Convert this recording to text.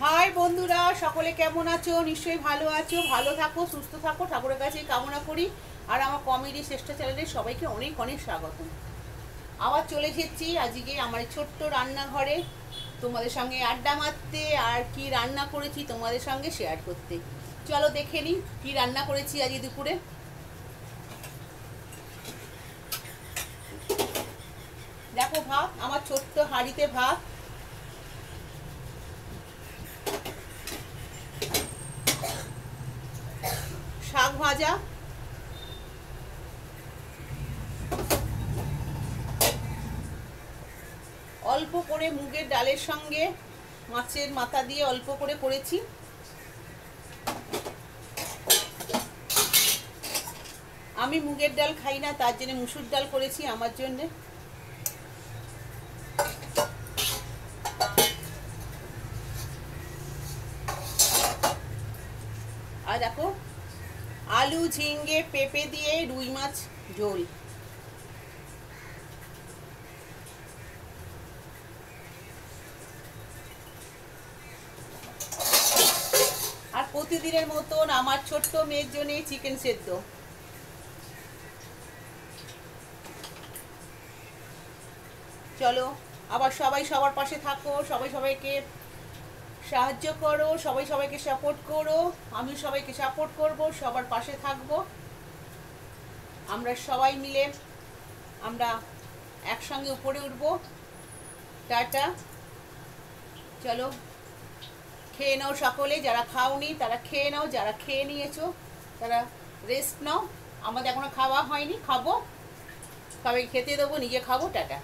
High বন্ধুরা, সকলে কেমন আছো? নিশ্চয়ই ভালো আছো। ভালো থাকো, সুস্থ থাকো, ঠাকুরের কাছে কামনা করি। আর আমার কমেডি শ্রেষ্ঠ চ্যানেলে সবাইকে অনেক অনেক স্বাগত। আবার চলে এসেছি আজকে আমার ছোট্ট রান্নাঘরে তোমাদের সঙ্গে আড্ডা মারতে, আর কি রান্না করেছি তোমাদের সঙ্গে শেয়ার করতে। চলো দেখে নিই কি রান্না করেছি আজকে দুপুরে। দেখো ভাত, আমার ছোট্ট হাঁড়িতে ভাত, শাক ভাজা, অল্প করে মুগের ডালের সঙ্গে মাছের মাথা দিয়ে অল্প করে করেছি। আমি মুগের ডাল খাই না, তার জন্য মুসুর ডাল করেছি আমার জন্যে। আর দেখো আলু ঝিঙ্গে পেঁপে দিয়ে রুই মাছ ঝোল। আর প্রতিদিনের মতন আমার ছোট্ট মেয়ের জন্য চিকেন সেদ্ধ। চলো আবার সবাই সবার পাশে থাকো, সবাই সবাইকে সাহায্য করো, সবাই সবাইকে সাপোর্ট করো। আমি সবাইকে সাপোর্ট করব, সবার পাশে থাকবো। আমরা সবাই মিলে আমরা একসঙ্গে উপরে উঠব। টাটা। চলো খেয়ে নাও সকলে, যারা খাওনি তারা খেয়ে নাও, যারা খেয়ে নিয়েছো তারা রেস্ট নাও। আমাদের এখনো খাওয়া হয়নি, খাবো, সবাই খেতে দেবো, নিজে খাবো। টাটা।